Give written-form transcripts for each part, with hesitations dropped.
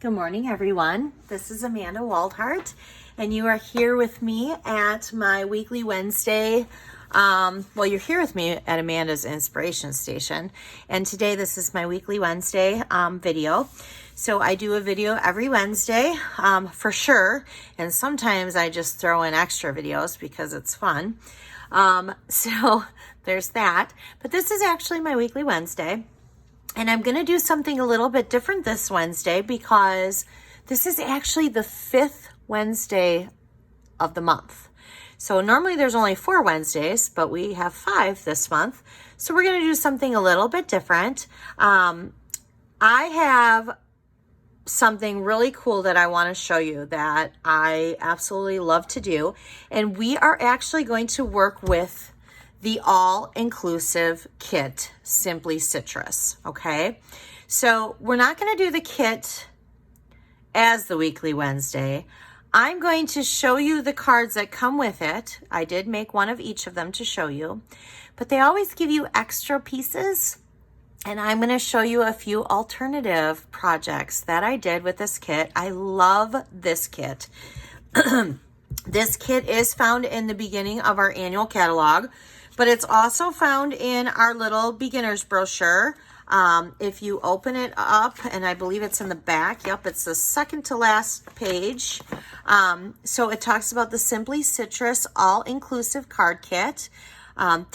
Good morning, everyone. This is Amanda Waldhart, and you are here with me at my weekly Wednesday. Well, you're here with me at Amanda's Inspiration Station, and today this is my weekly Wednesday video. So I do a video every Wednesday for sure, and sometimes I just throw in extra videos because it's fun. So there's that, but this is actually my weekly Wednesday. And I'm going to do something a little bit different this Wednesday because this is actually the 5th Wednesday of the month. So normally there's only 4 Wednesdays, but we have 5 this month. So we're going to do something a little bit different. I have something really cool that I want to show you that I absolutely love to do. And we are actually going to work with the all-inclusive kit, Simply Citrus, okay? So we're not going to do the kit as the weekly Wednesday. I'm going to show you the cards that come with it. I did make one of each of them to show you, but they always give you extra pieces, and I'm going to show you a few alternative projects that I did with this kit. I love this kit. This kit is found in the beginning of our annual catalog, but it's also found in our little beginner's brochure. If you open it up, and I believe it's in the back, yep, it's the second to last page. So it talks about the Simply Citrus all-inclusive card kit.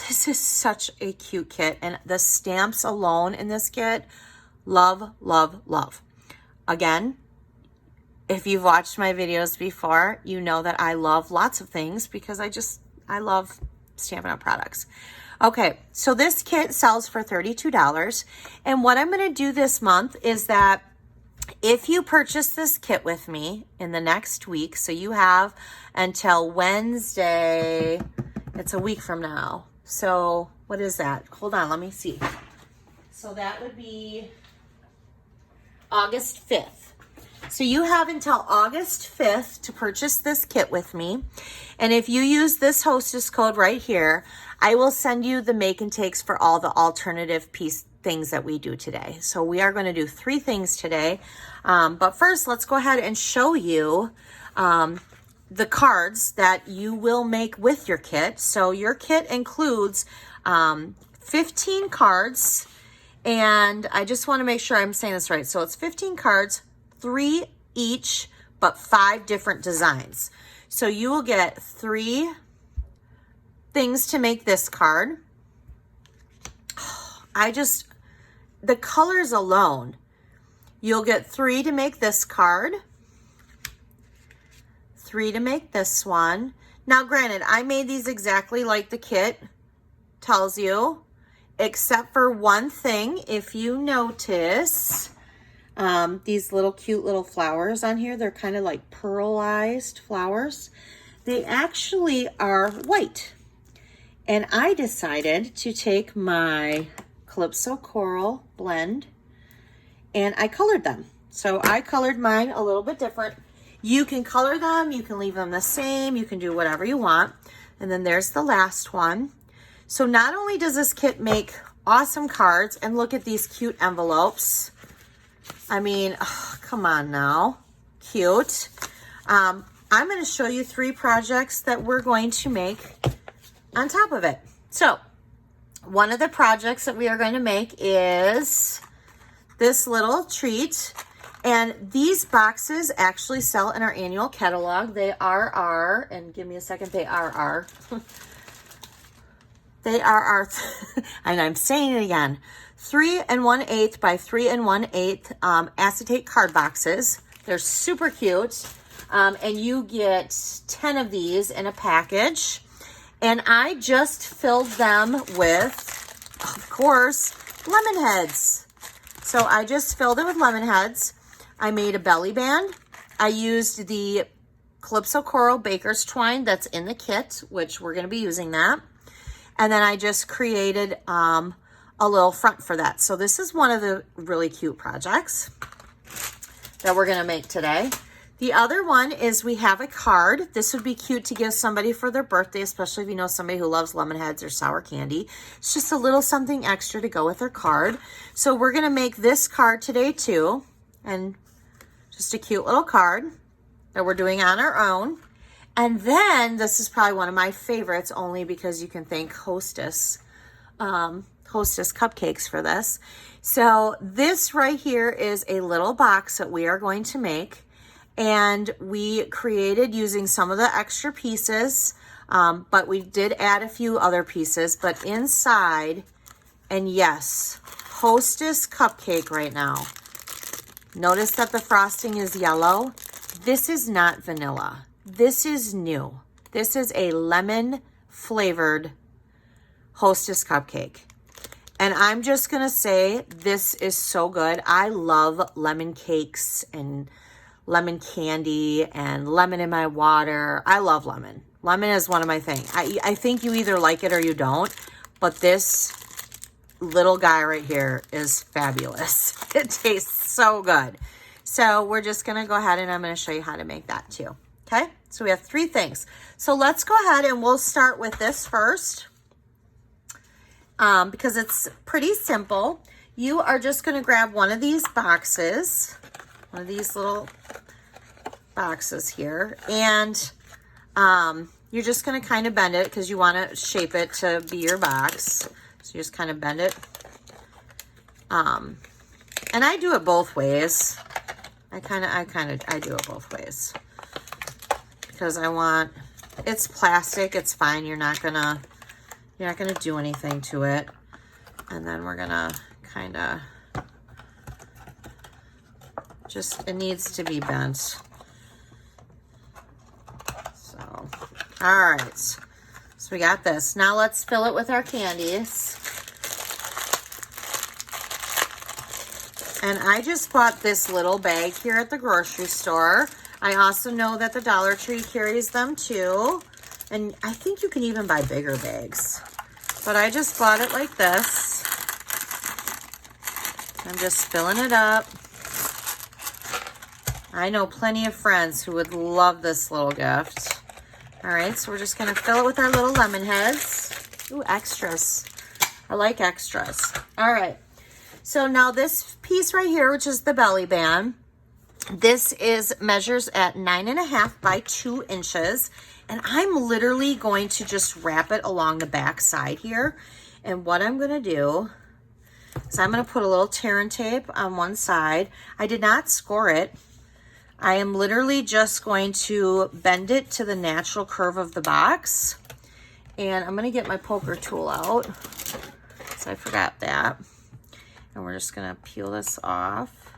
This is such a cute kit, and the stamps alone in this kit, love, love, love. Again, if you've watched my videos before, you know that I love lots of things because I love Stampin' Up products. Okay, so this kit sells for $32, and what I'm going to do this month is that if you purchase this kit with me in the next week, so you have until Wednesday, it's a week from now. So what is that? Hold on, let me see. So that would be August 5th. So you have until August 5th to purchase this kit with me. And if you use this hostess code right here, I will send you the make and takes for all the alternative things that we do today. So we are going to do 3 things today. But first, let's go ahead and show you the cards that you will make with your kit. So your kit includes 15 cards. And I just want to make sure I'm saying this right. So it's 15 cards, 3 each, but 5 different designs. So you will get 3 things to make this card. The colors alone, you'll get 3 to make this card, 3 to make this one. Now, granted, I made these exactly like the kit tells you, except for one thing. If you notice, these little cute little flowers on here, they're kind of like pearlized flowers. They actually are white. And I decided to take my Calypso Coral blend and I colored them. So I colored mine a little bit different. You can color them, you can leave them the same, you can do whatever you want. And then there's the last one. So not only does this kit make awesome cards, and look at these cute envelopes. I mean, oh, come on now, cute. I'm going to show you 3 projects that we're going to make on top of it. So one of the projects that we are going to make is this little treat. And these boxes actually sell in our annual catalog. They are and give me a second, they are our, and I'm saying it again, 3 1/8 by 3 1/8 acetate card boxes. They're super cute. And you get 10 of these in a package. And I just filled them with, of course, lemon heads. So I just filled it with lemon heads. I made a belly band. I used the Calypso Coral Baker's Twine that's in the kit, which we're going to be using that. And then I just created a little front for that. So this is one of the really cute projects that we're going to make today. The other one is we have a card. This would be cute to give somebody for their birthday, especially if you know somebody who loves lemon heads or sour candy. It's just a little something extra to go with their card. So we're going to make this card today too. And Just a cute little card that we're doing on our own. And then this is probably one of my favorites, only because you can thank Hostess Cupcakes for this. So this right here is a little box that we are going to make, and we created using some of the extra pieces, but we did add a few other pieces. But inside, and yes, Hostess Cupcake right now. Notice that the frosting is yellow. This is not vanilla. This is new. This is a lemon flavored Hostess Cupcake. And I'm just going to say, this is so good. I love lemon cakes and lemon candy and lemon in my water. I love lemon. Lemon is one of my things. I think you either like it or you don't. But this little guy right here is fabulous. It tastes so good. So we're just going to go ahead and I'm going to show you how to make that too. Okay? So we have 3 things. So let's go ahead and we'll start with this first. Because it's pretty simple. You are just going to grab one of these boxes, one of these little boxes here, and you're just going to kind of bend it because you want to shape it to be your box. So you just kind of bend it. And I do it both ways. I do it both ways because I want, it's plastic, it's fine. You're not gonna do anything to it. And then we're gonna kind of just, it needs to be bent. So, all right. So we got this. Now let's fill it with our candies. And I just bought this little bag here at the grocery store. I also know that the Dollar Tree carries them too. And I think you can even buy bigger bags. But I just bought it like this. I'm just filling it up. I know plenty of friends who would love this little gift. All right, so we're just going to fill it with our little lemon heads. Ooh, extras. I like extras. All right. So now this piece right here, which is the belly band, this measures at 9.5 by 2 inches. And I'm literally going to just wrap it along the back side here. And what I'm going to do is I'm going to put a little tear and tape on one side. I did not score it. I am literally just going to bend it to the natural curve of the box. And I'm going to get my poker tool out. So I forgot that. And we're just going to peel this off.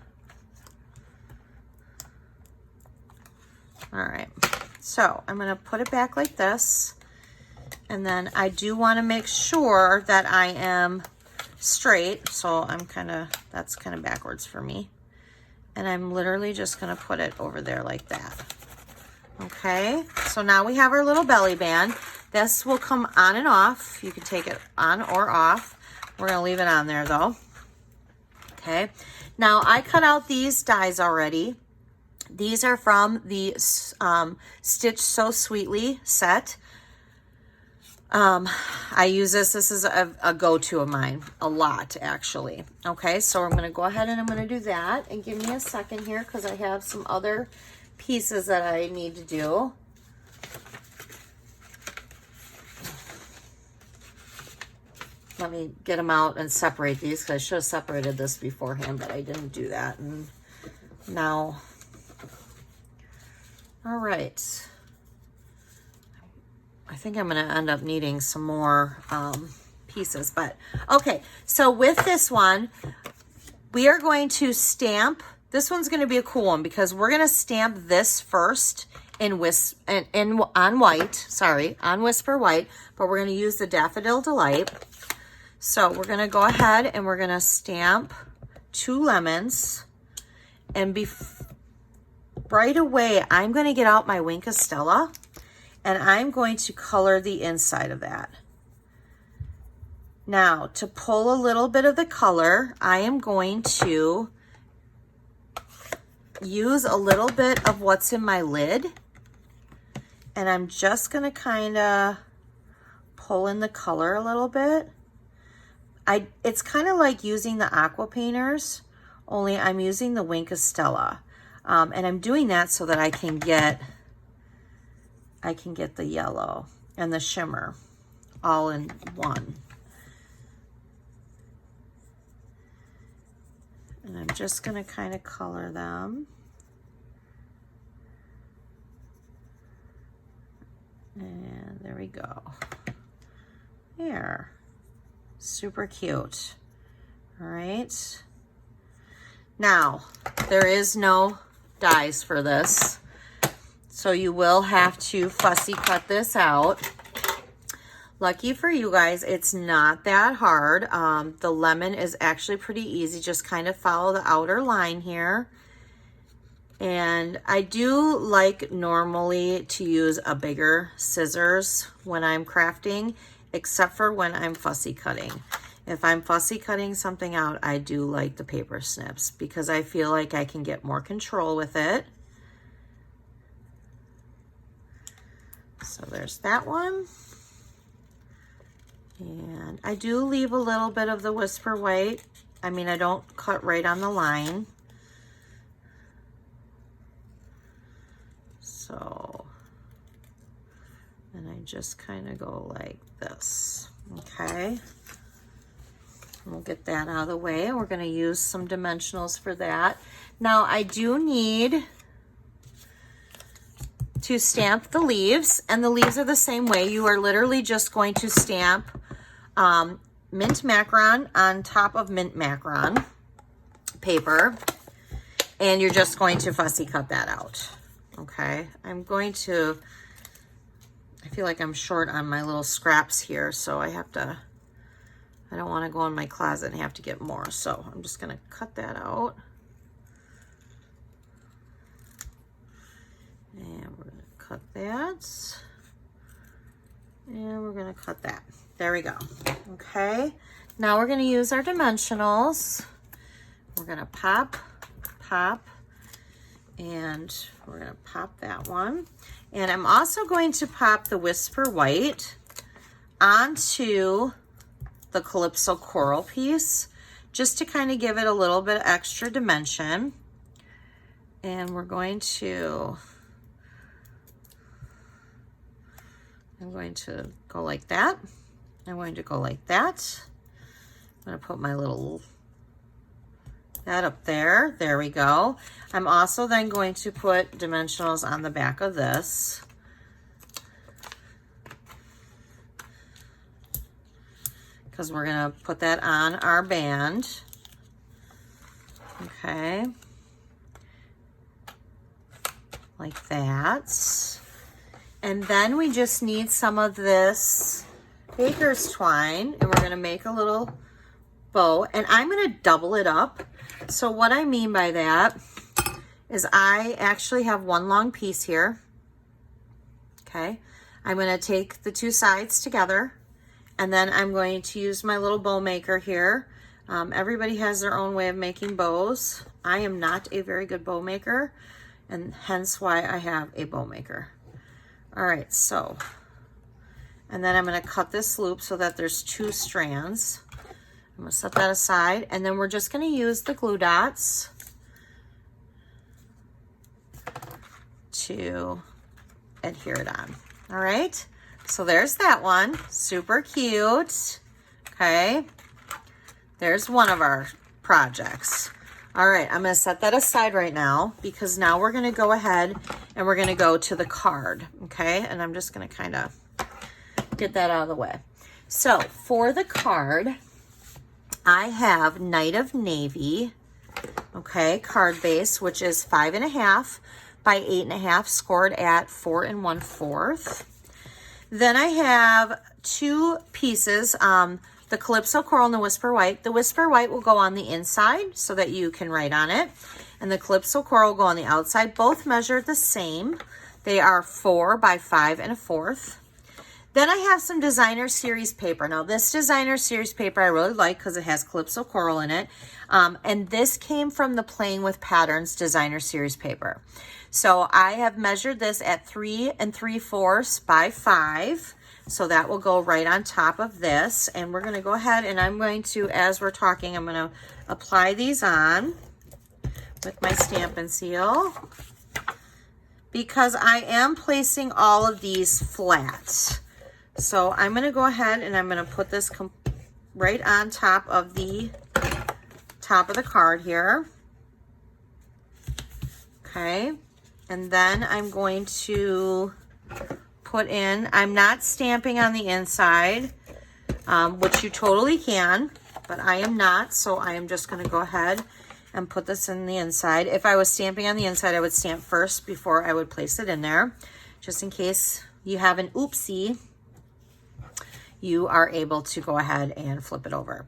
All right. So I'm going to put it back like this. And then I do want to make sure that I am straight. So that's kind of backwards for me. And I'm literally just going to put it over there like that. Okay. So now we have our little belly band. This will come on and off. You can take it on or off. We're going to leave it on there though. Okay. Now I cut out these dies already. These are from the Stitch So Sweetly set. I use this. This is a go-to of mine. A lot, actually. Okay, so I'm going to go ahead and I'm going to do that. And give me a second here because I have some other pieces that I need to do. Let me get them out and separate these because I should have separated this beforehand, but I didn't do that. And now... All right. I think I'm going to end up needing some more pieces, but okay. So with this one, we are going to stamp. This one's going to be a cool one because we're going to stamp this first on Whisper White, but we're going to use the Daffodil Delight. So we're going to go ahead and we're going to stamp 2 lemons, and right away, I'm going to get out my Wink of Stella and I'm going to color the inside of that. Now, to pull a little bit of the color, I am going to use a little bit of what's in my lid. And I'm just going to kind of pull in the color a little bit. It's kind of like using the aqua painters, only I'm using the Wink of Stella. And I'm doing that so that I can get the yellow and the shimmer all in one. And I'm just gonna kind of color them. And there we go. There. Super cute. All right. Now, there is no dies for this, so you will have to fussy cut this out. Lucky for you guys, it's not that hard. The lemon is actually pretty easy. Just kind of follow the outer line here. And I do like normally to use a bigger scissors when I'm crafting, except for when I'm fussy cutting. If I'm fussy cutting something out, I do like the paper snips because I feel like I can get more control with it. So there's that one. And I do leave a little bit of the Whisper White. I mean, I don't cut right on the line. So, and I just kind of go like this, okay? We'll get that out of the way, and we're going to use some dimensionals for that. Now, I do need to stamp the leaves, and the leaves are the same way. You are literally just going to stamp mint macaron on top of mint macaron paper, and you're just going to fussy cut that out. Okay, I feel like I'm short on my little scraps here, so I don't want to go in my closet and have to get more, so I'm just going to cut that out. And we're going to cut that. And we're going to cut that. There we go. Okay, now we're going to use our dimensionals. We're going to pop, and we're going to pop that one. And I'm also going to pop the Whisper White onto the Calypso Coral piece, just to kind of give it a little bit extra dimension. And I'm going to go like that. I'm going to go like that. I'm going to put my little, that up there. There we go. I'm also then going to put dimensionals on the back of this. Because we're going to put that on our band. Okay. Like that. And then we just need some of this baker's twine, and we're going to make a little bow, and I'm going to double it up. So what I mean by that is I actually have one long piece here. Okay. I'm going to take the two sides together, and then I'm going to use my little bow maker here. Everybody has their own way of making bows. I am not a very good bow maker, and hence why I have a bow maker. All right, so, and then I'm going to cut this loop so that there's two strands. I'm going to set that aside, and then we're just going to use the glue dots to adhere it on. All right, so there's that one. Super cute. Okay, there's one of our projects. All right, I'm going to set that aside right now because now we're going to go ahead and we're going to go to the card, okay? And I'm just going to kind of get that out of the way. So for the card, I have Night of Navy, okay, card base, which is 5.5 by 8.5, scored at 4 1/4. Then I have two pieces, the Calypso Coral and the Whisper White. The Whisper White will go on the inside so that you can write on it. And the Calypso Coral will go on the outside. Both measure the same. They are 4 by 5 1/4. Then I have some designer series paper. Now this designer series paper I really like because it has Calypso Coral in it. And this came from the Playing with Patterns designer series paper. So I have measured this at 3 3/4 by 5. So that will go right on top of this. And we're going to go ahead and I'm going to, as we're talking, I'm going to apply these on. with my Stampin' Seal, because I am placing all of these flat. So I'm going to go ahead and I'm going to put this right on top of the card here. Okay. And then I'm going to put in, I'm not stamping on the inside, which you totally can, but I am not. So I am just going to go ahead and put this in the inside. If I was stamping on the inside, I would stamp first before I would place it in there, just in case you have an oopsie. You are able to go ahead and flip it over.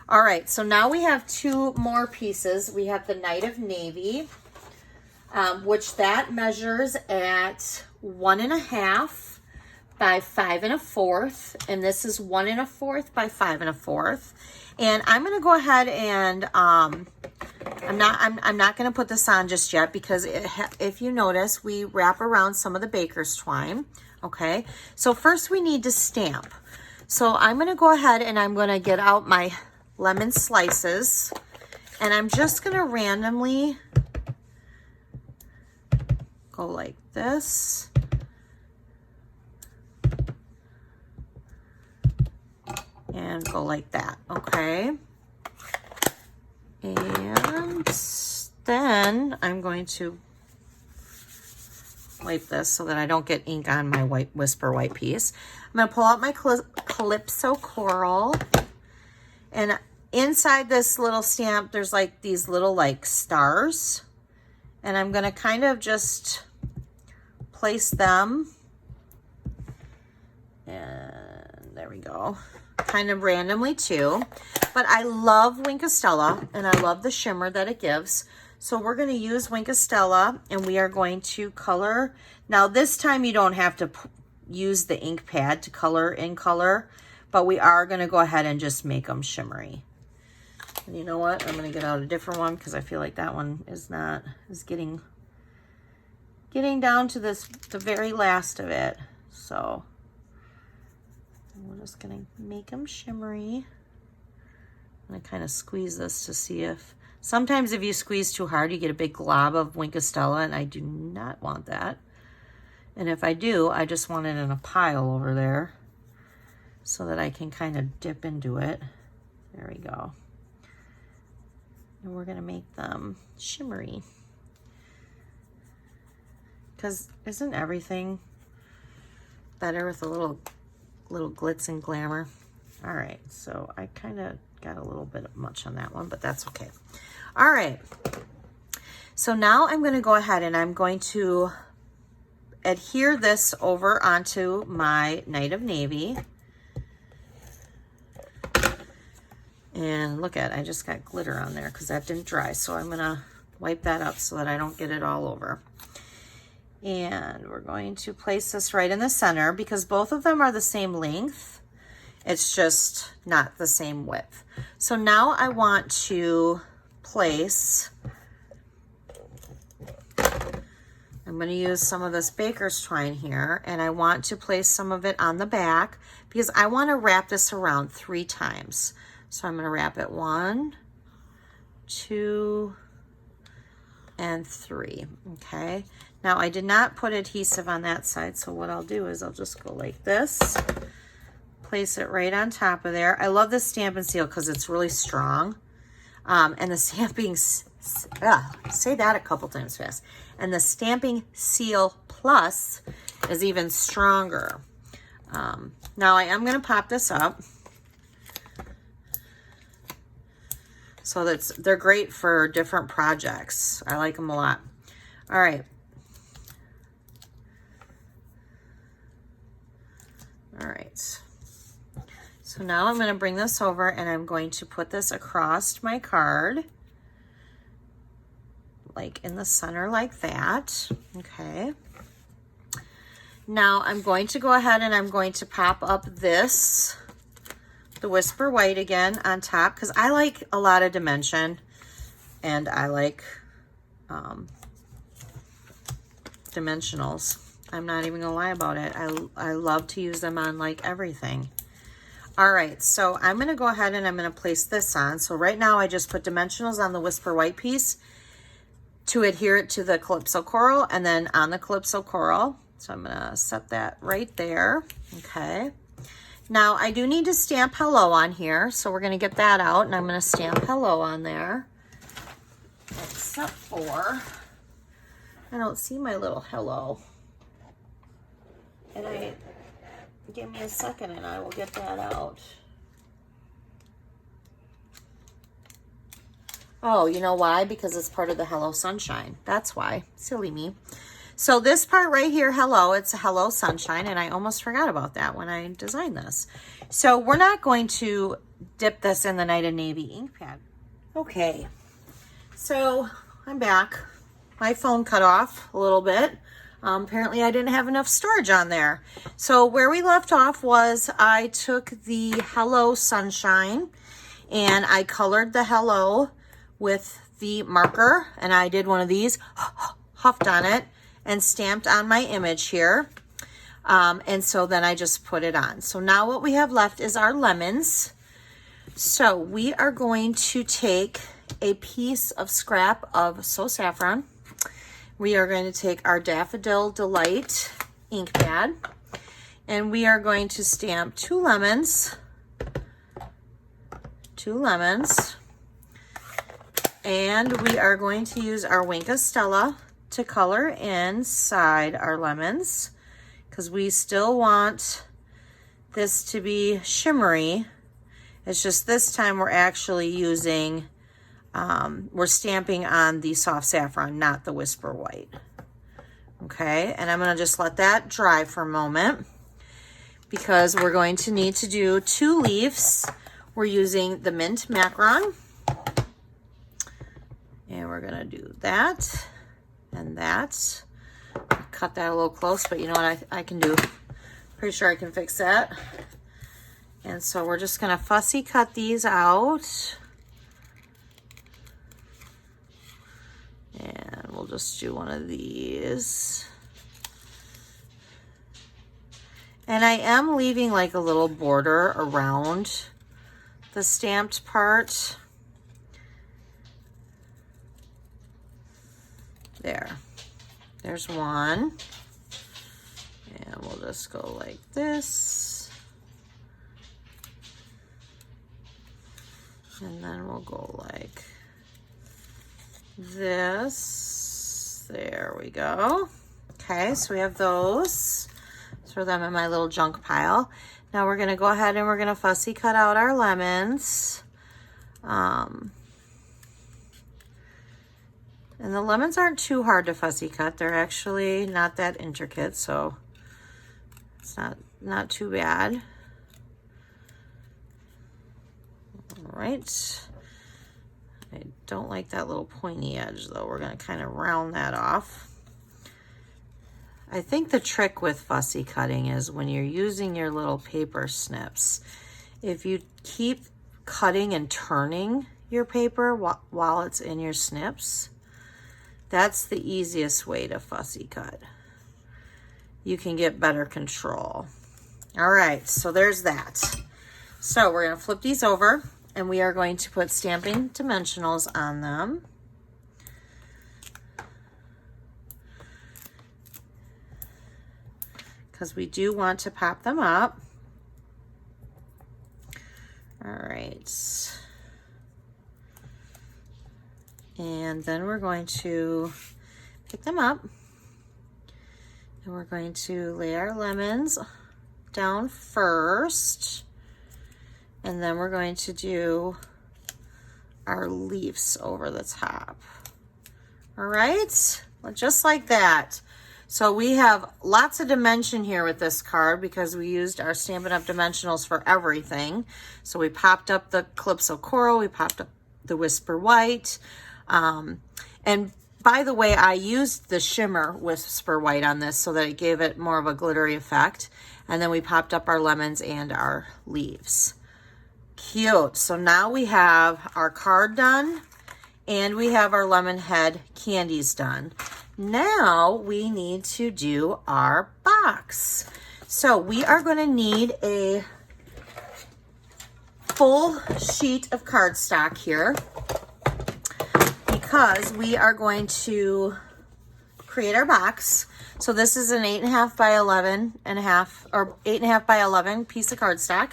All right, so now we have two more pieces. We have the Night of Navy, which that measures at 1.5 by 5 1/4, and this is 1 1/4 by 5 1/4. And I'm going to go ahead and I'm not going to put this on just yet, because if you notice, we wrap around some of the baker's twine. Okay, so first we need to stamp. So I'm going to go ahead and I'm going to get out my lemon slices, and I'm just going to randomly go like this. And go like that, okay? And then I'm going to wipe this so that I don't get ink on my white Whisper White piece. I'm going to pull out my Calypso Coral, and inside this little stamp there's like these little like stars, and I'm going to kind of just place them, and there we go, kind of randomly too. But I love Wink of Stella, and I love the shimmer that it gives. So we're going to use Wink of Stella, and we are going to color. Now this time you don't have to use the ink pad to color in color, but we are going to go ahead and just make them shimmery. And you know what? I'm going to get out a different one, because I feel like that one is getting down to the very last of it. So we're just going to make them shimmery. I'm going to kind of squeeze this to see if, sometimes if you squeeze too hard, you get a big glob of Wink of Stella, and I do not want that. And if I do, I just want it in a pile over there so that I can kind of dip into it. There we go. And we're going to make them shimmery, because isn't everything better with a little glitz and glamour? All right, so I kind of got a little bit much on that one, but that's okay. All right, so now I'm going to go ahead and I'm going to adhere this over onto my Night of Navy. And look at, I just got glitter on there because that didn't dry, so I'm going to wipe that up so that I don't get it all over. And we're going to place this right in the center, because both of them are the same length. It's just not the same width. So now I want to place, I'm going to use some of this baker's twine here, and I want to place some of it on the back, because I want to wrap this around 3 times. So I'm going to wrap it 1, 2, and 3. Okay. Now I did not put adhesive on that side, so what I'll do is I'll just go like this, place it right on top of there. I love this Stampin' Seal because it's really strong. And the stamping, say that a couple times fast. And the Stampin' Seal Plus is even stronger. Now I am going to pop this up. So they're great for different projects. I like them a lot. All right. All right. So now I'm going to bring this over, and I'm going to put this across my card, like in the center like that. Okay. Now I'm going to go ahead and I'm going to pop up the Whisper White again on top, because I like a lot of dimension, and I like dimensionals. I'm not even gonna lie about it. I love to use them on like everything. All right, so I'm gonna go ahead and I'm gonna place this on. So right now I just put dimensionals on the Whisper White piece. to adhere it to the Calypso coral and then on the Calypso coral. So I'm gonna set that right there, okay. Now I do need to stamp hello on here, so we're gonna get that out and I'm gonna stamp hello on there. Except for, I don't see my little hello. And give me a second and I will get that out. Oh, you know why? Because it's part of the Hello Sunshine. That's why. Silly me. So this part right here, hello, it's a Hello Sunshine, and I almost forgot about that when I designed this. So we're not going to dip this in the Night of Navy ink pad. Okay, so I'm back. My phone cut off a little bit. Apparently I didn't have enough storage on there. So where we left off was I took the Hello Sunshine and I colored the hello with the marker, and I did one of these, huffed on it, and stamped on my image here. And so then I just put it on. So now what we have left is our lemons. So we are going to take a piece of scrap of So Saffron. We are going to take our Daffodil Delight ink pad, and we are going to stamp 2 lemons. And we are going to use our Wink of Stella to color inside our lemons, because we still want this to be shimmery. It's just this time we're actually using, we're stamping on the soft saffron, not the Whisper White. Okay, and I'm going to just let that dry for a moment because we're going to need to do 2 leaves. We're using the Mint Macaron. And we're gonna do that and that. Cut that a little close, but you know what I can do? Pretty sure I can fix that. And so we're just gonna fussy cut these out. And we'll just do one of these. And I am leaving like a little border around the stamped part. There's one, and we'll just go like this, and then we'll go like this. There we go. Okay, so we have those. Throw them in my little junk pile. Now we're gonna go ahead and we're gonna fussy cut out our lemons. And the lemons aren't too hard to fussy cut. They're actually not that intricate, so it's not too bad. All right. I don't like that little pointy edge though. We're gonna kind of round that off. I think the trick with fussy cutting is when you're using your little paper snips, if you keep cutting and turning your paper while it's in your snips, that's the easiest way to fussy cut. You can get better control. All right, so there's that. So we're gonna flip these over and we are going to put Stampin' Dimensionals on them. Because we do want to pop them up. All right. And then we're going to pick them up and we're going to lay our lemons down first, and then we're going to do our leaves over the top. All right, well, just like that. So we have lots of dimension here with this card because we used our Stampin' Up! Dimensionals for everything. So we popped up the Calypso Coral, we popped up the Whisper White, and by the way, I used the shimmer Whisper White on this so that it gave it more of a glittery effect. And then we popped up our lemons and our leaves. Cute. So now we have our card done and we have our lemon head candies done. Now we need to do our box. So we are going to need a full sheet of cardstock here, because we are going to create our box. So this is an 8.5 by 11.5 or 8.5 by 11 piece of cardstock.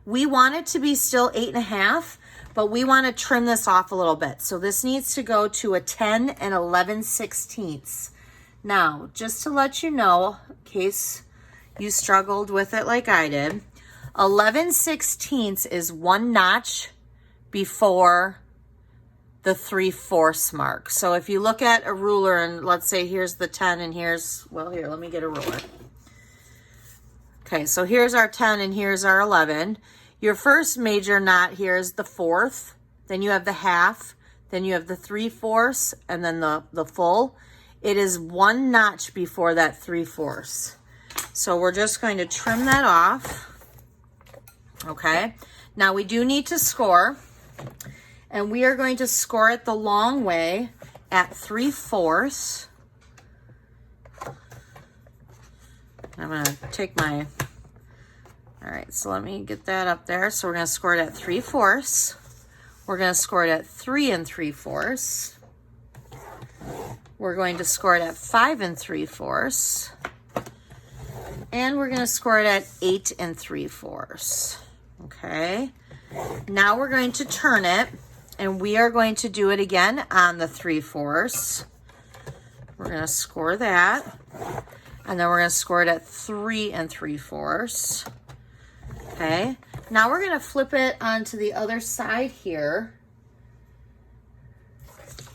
We want it to be still 8.5, but we want to trim this off a little bit. So this needs to go to a 10 and 11/16. Now, just to let you know, in case you struggled with it like I did, 11/16 is 1 notch before the 3/4 mark. So if you look at a ruler and let's say here's the 10 and here's, well, here, let me get a ruler. Okay, so here's our 10 and here's our 11. Your first major knot here is the 4th, then you have the half, then you have the 3/4, and then the full. It is 1 notch before that 3/4. So we're just going to trim that off. Okay, now we do need to score, and we are going to score it the long way at 3/4. I'm going to take my, all right, so let me get that up there. So we're going to score it at 3/4. We're going to score it at 3 3/4. We're going to score it at 5 3/4. And we're going to score it at 8 3/4. Okay. Now we're going to turn it, and we are going to do it again on the 3/4. We're going to score that, and then we're going to score it at 3 3/4. Okay. Now we're going to flip it onto the other side here,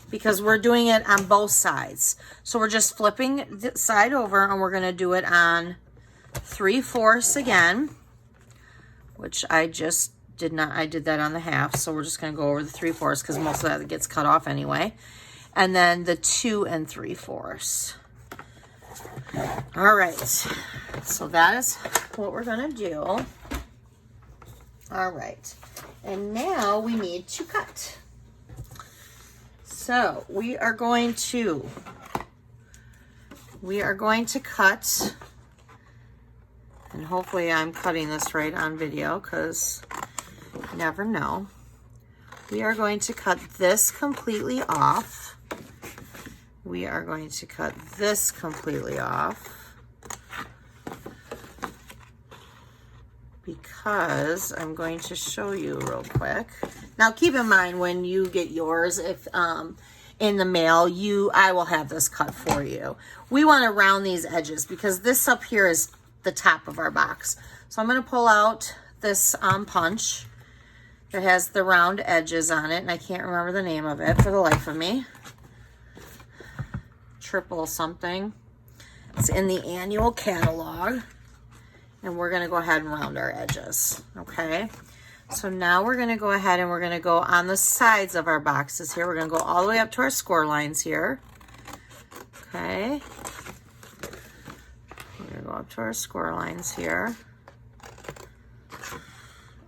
because we're doing it on both sides. So we're just flipping the side over, and we're going to do it on 3/4 again, which I just did not, I did that on the half. So we're just going to go over the 3/4 because most of that gets cut off anyway. And then the 2 3/4. All right. So that is what we're going to do. All right. And now we need to cut. So we are going to cut, and hopefully I'm cutting this right on video because you never know. We are going to cut this completely off. We are going to cut this completely off because I'm going to show you real quick. Now keep in mind when you get yours, if in the mail, I will have this cut for you. We want to round these edges because this up here is the top of our box. So I'm going to pull out this punch that has the round edges on it, and I can't remember the name of it for the life of me. Triple something. It's in the annual catalog, and we're going to go ahead and round our edges. Okay, so now we're going to go ahead and we're going to go on the sides of our boxes here. We're going to go all the way up to our score lines here. Okay, we're going to go up to our score lines here.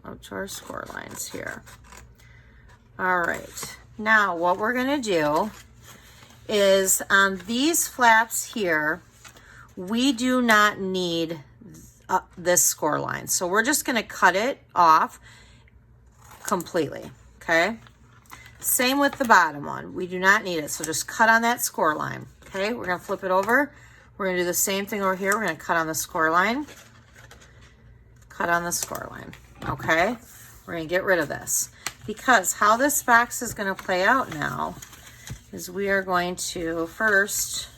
Up to our score lines here. All right, now what we're going to do is on these flaps here, we do not need this score line. So we're just going to cut it off completely, okay? Same with the bottom one. We do not need it, so just cut on that score line, okay? We're going to flip it over. We're going to do the same thing over here. We're going to cut on the score line. Cut on the score line, okay? We're going to get rid of this because how this box is going to play out now is we are going to first,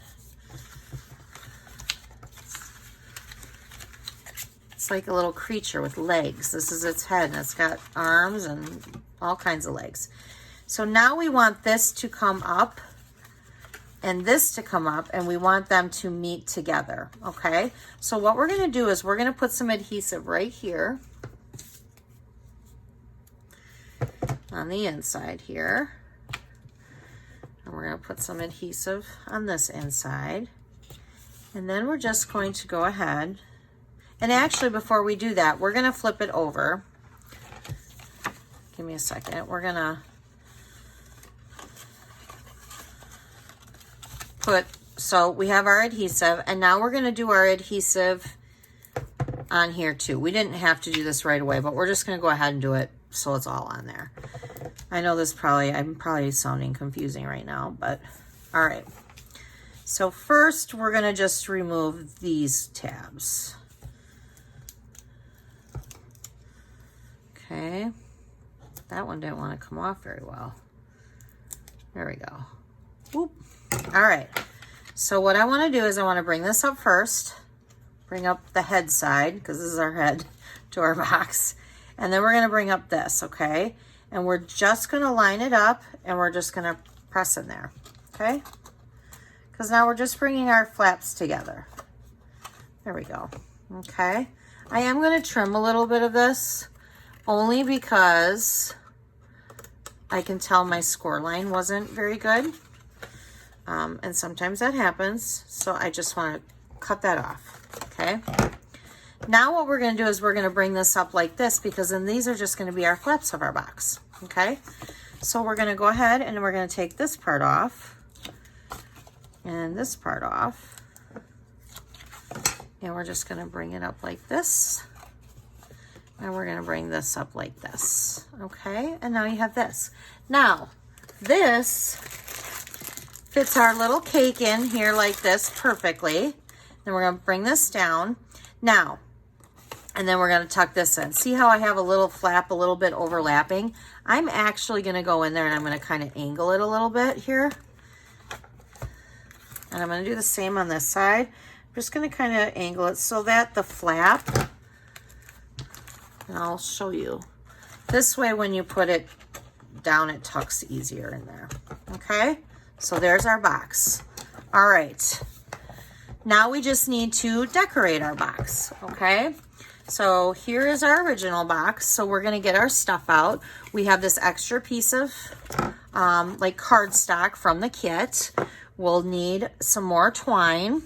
it's like a little creature with legs. This is its head, and it's got arms and all kinds of legs. So now we want this to come up and this to come up, and we want them to meet together, okay? So what we're going to do is we're going to put some adhesive right here on the inside here. And we're going to put some adhesive on this inside. And then we're just going to go ahead. And actually, before we do that, we're going to flip it over. Give me a second. We're going to put, so we have our adhesive, and now we're going to do our adhesive on here too. We didn't have to do this right away, but we're just going to go ahead and do it so it's all on there. I know I'm probably sounding confusing right now, but all right. So first we're gonna just remove these tabs. Okay, that one didn't want to come off very well. There we go. Whoop. All right, so what I want to do is I want to bring this up first, bring up the head side, because this is our head to our box, and then we're going to bring up this, okay? And we're just going to line it up, and we're just going to press in there, okay? Because now we're just bringing our flaps together. There we go, okay? I am going to trim a little bit of this, only because I can tell my score line wasn't very good. And sometimes that happens. So I just want to cut that off. Okay. Now what we're going to do is we're going to bring this up like this, because then these are just going to be our flaps of our box. Okay. So we're going to go ahead and we're going to take this part off and this part off. And we're just going to bring it up like this. And we're going to bring this up like this. Okay. And now you have this. Now this fits our little cake in here like this perfectly. Then we're going to bring this down. Now, and then we're going to tuck this in. See how I have a little flap a little bit overlapping? I'm actually going to go in there and I'm going to kind of angle it a little bit here. And I'm going to do the same on this side. I'm just going to kind of angle it so that the flap, and I'll show you. This way when you put it down, it tucks easier in there. Okay? So there's our box. All right. Now we just need to decorate our box, okay? So here is our original box. So we're gonna get our stuff out. We have this extra piece of like cardstock from the kit. We'll need some more twine.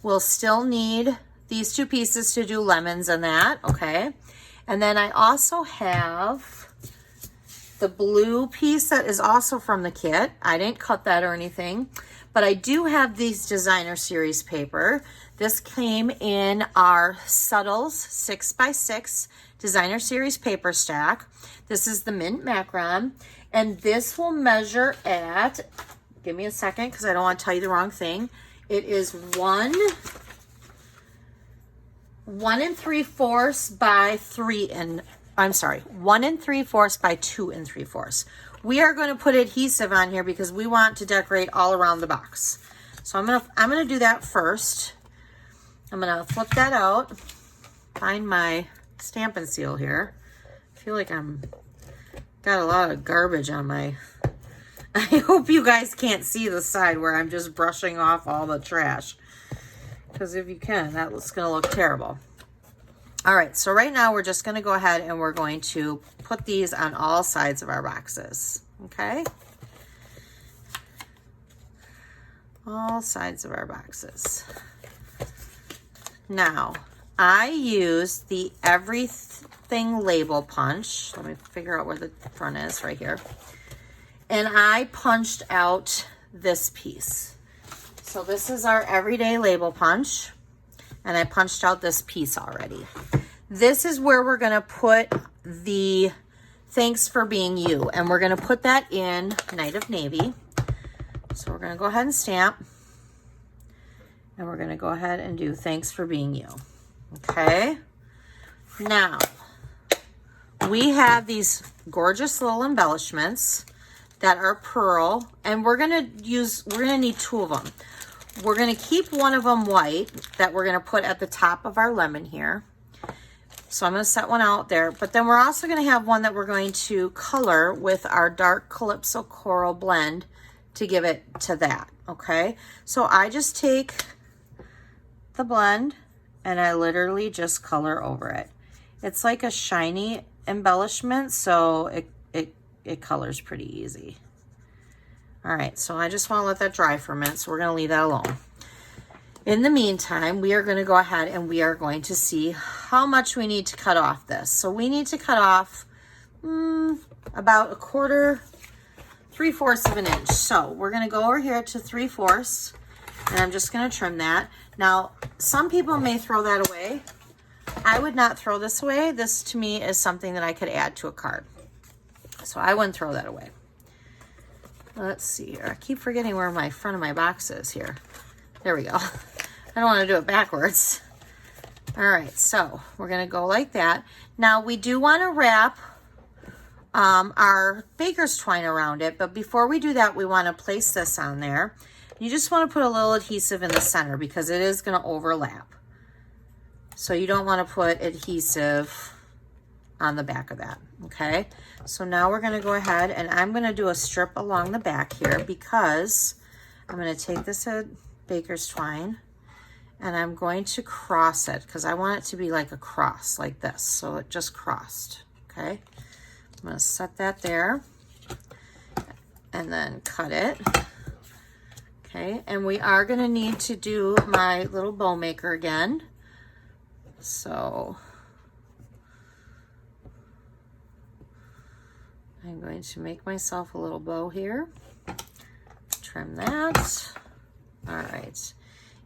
We'll still need these two pieces to do lemons and that, okay? And then I also have the blue piece that is also from the kit. I didn't cut that or anything, but I do have these designer series paper. This came in our Subtles 6x6 designer series paper stack. This is the mint macron, and this will measure at, give me a second because I don't want to tell you the wrong thing. It is 1 3/4 by 1 3/4 by 2 3/4. We are going to put adhesive on here because we want to decorate all around the box. So I'm gonna do that first. I'm gonna flip that out, find my Stampin' Seal here. I feel like got a lot of garbage on my, I hope you guys can't see the side where I'm just brushing off all the trash. Because if you can, that's gonna look terrible. All right, so right now we're just gonna go ahead and we're going to put these on all sides of our boxes, okay? All sides of our boxes. Now, I use the Everything Label Punch. Let me figure out where the front is, right here. And I punched out this piece. So this is our Everyday Label Punch. And I punched out this piece already. This is where we're gonna put the Thanks for Being You. And we're gonna put that in Night of Navy. So we're gonna go ahead and stamp. And we're gonna go ahead and do Thanks for Being You. Okay. Now, we have these gorgeous little embellishments that are pearl. And we're gonna need 2 of them. We're going to keep one of them white that we're going to put at the top of our lemon here. So I'm going to set one out there. But then we're also going to have one that we're going to color with our dark Calypso Coral blend to give it to that. Okay. So I just take the blend and I literally just color over it. It's like a shiny embellishment, so it colors pretty easy. All right, so I just want to let that dry for a minute, so we're going to leave that alone. In the meantime, we are going to go ahead and we are going to see how much we need to cut off this. So we need to cut off about 1/4, 3/4 of an inch. So we're going to go over here to 3/4, and I'm just going to trim that. Now, some people may throw that away. I would not throw this away. This, to me, is something that I could add to a card. So I wouldn't throw that away. Let's see here. I keep forgetting where my front of my box is here. There we go. I don't want to do it backwards. All right, so we're going to go like that. Now we do want to wrap our baker's twine around it, but before we do that, we want to place this on there. You just want to put a little adhesive in the center because it is going to overlap. So you don't want to put adhesive on the back of that, okay? So now we're going to go ahead and I'm going to do a strip along the back here because I'm going to take this baker's twine and I'm going to cross it because I want it to be like a cross like this. So it just crossed, okay? I'm going to set that there and then cut it. Okay, and we are going to need to do my little bow maker again. So I'm going to make myself a little bow here. Trim that. All right,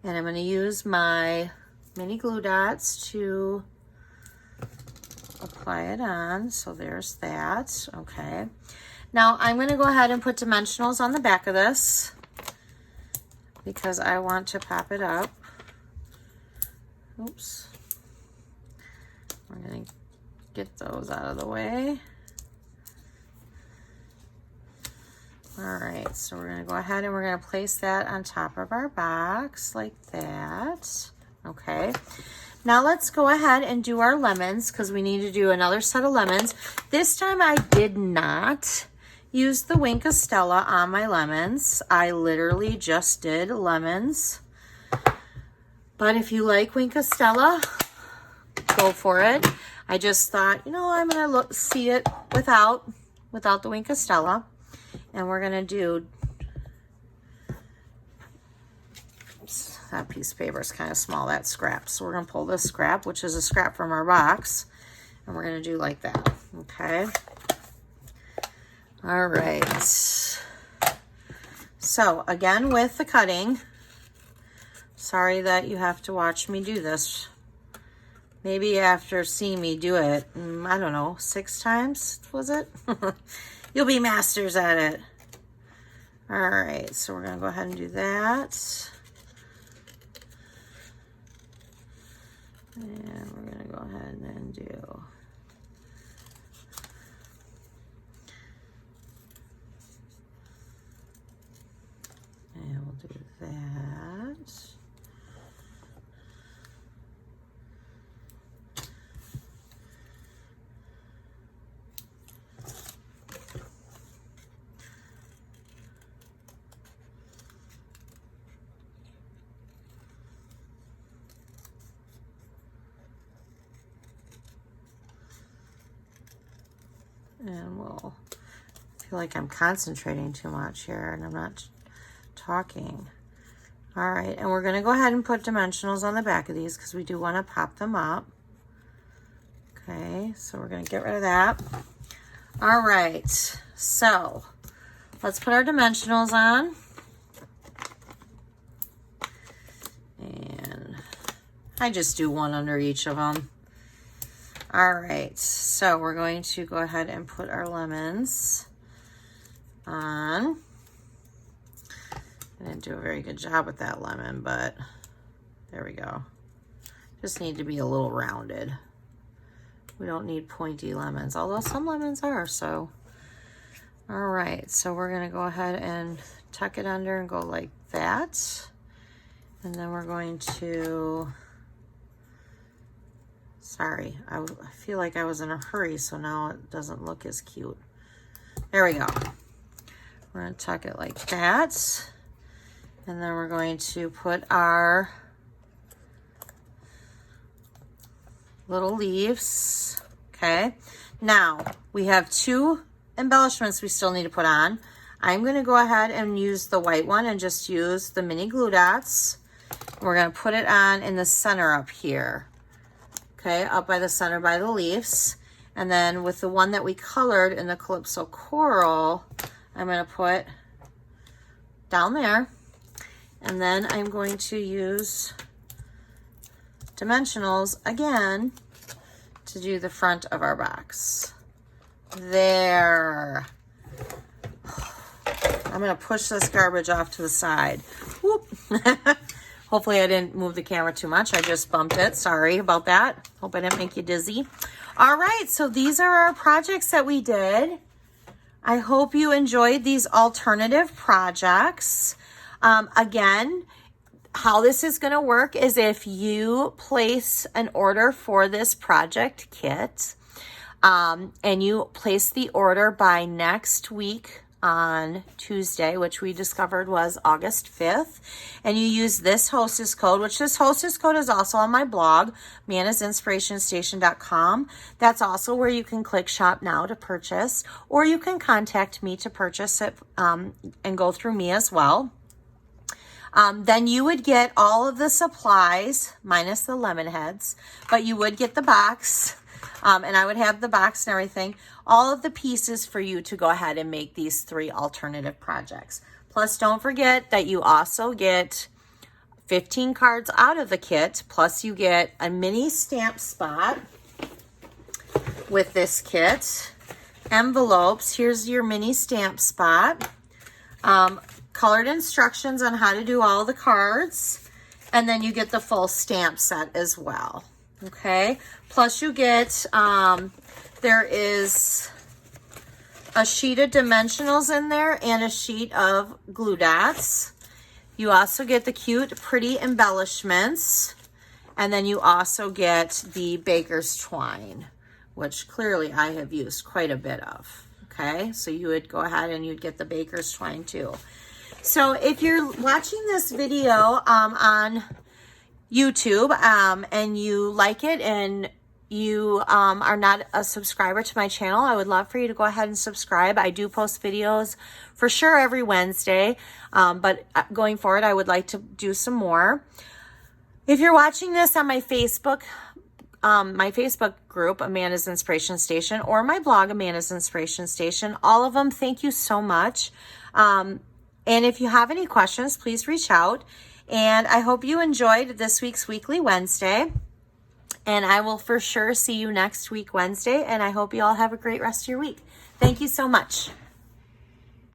and I'm going to use my mini glue dots to apply it on. So there's that. Okay, now I'm going to go ahead and put dimensionals on the back of this, because I want to pop it up. Oops. We're going to get those out of the way. All right, so we're going to go ahead and we're going to place that on top of our box like that. Okay. Now let's go ahead and do our lemons because we need to do another set of lemons. This time I did not use the Wink of Stella on my lemons. I literally just did lemons. But if you like Wink of Stella, go for it. I just thought, you know, I'm going to see it without the Wink of Stella. And we're going to do, oops, that piece of paper is kind of small, that scrap. So we're going to pull this scrap, which is a scrap from our box, and we're going to do like that, okay? All right, so again with the cutting, sorry that you have to watch me do this. Maybe after seeing me do it, I don't know, 6 times, was it? You'll be masters at it. All right, so we're gonna go ahead and do that. And we're gonna go ahead and do and we'll do that. And we'll feel like I'm concentrating too much here and I'm not talking. All right, and we're going to go ahead and put dimensionals on the back of these because we do want to pop them up. Okay, so we're going to get rid of that. All right, so let's put our dimensionals on. And I just do one under each of them. All right, so we're going to go ahead and put our lemons on. I didn't do a very good job with that lemon, but there we go. Just need to be a little rounded. We don't need pointy lemons, although some lemons are, so. All right, so we're gonna go ahead and tuck it under and go like that. And then we're going to, sorry, I feel like I was in a hurry, so now it doesn't look as cute. There we go. We're gonna tuck it like that. And then we're going to put our little leaves, okay? Now, we have 2 embellishments we still need to put on. I'm gonna go ahead and use the white one and just use the mini glue dots. We're gonna put it on in the center up here, okay? Up by the center by the leaves. And then with the one that we colored in the Calypso Coral, I'm gonna put down there. And then I'm going to use dimensionals again to do the front of our box. There. I'm going to push this garbage off to the side. Whoop. Hopefully I didn't move the camera too much. I just bumped it. Sorry about that. Hope I didn't make you dizzy. All right, so these are our projects that we did. I hope you enjoyed these alternative projects. Again, how this is going to work is if you place an order for this project kit, and you place the order by next week on Tuesday, which we discovered was August 5th, and you use this hostess code, which this hostess code is also on my blog, mannasinspirationstation.com. That's also where you can click shop now to purchase, or you can contact me to purchase it and go through me as well. Then you would get all of the supplies minus the lemon heads, but you would get the box. And I would have the box and everything, all of the pieces for you to go ahead and make these 3 alternative projects. Plus, don't forget that you also get 15 cards out of the kit, plus you get a mini stamp spot with this kit, envelopes, here's your mini stamp spot, colored instructions on how to do all the cards, and then you get the full stamp set as well. Okay, plus you get, there is a sheet of dimensionals in there and a sheet of glue dots. You also get the cute, pretty embellishments. And then you also get the baker's twine, which clearly I have used quite a bit of. Okay, so you would go ahead and you'd get the baker's twine too. So if you're watching this video on YouTube and you like it and you are not a subscriber to my channel, I would love for you to go ahead and subscribe. I do post videos for sure every Wednesday, but going forward I would like to do some more. If you're watching this on my Facebook group, Amanda's Inspiration Station, or my blog, Amanda's Inspiration Station, all of them, thank you so much. And if you have any questions, please reach out. And I hope you enjoyed this week's Weekly Wednesday. And I will for sure see you next week, Wednesday. And I hope you all have a great rest of your week. Thank you so much.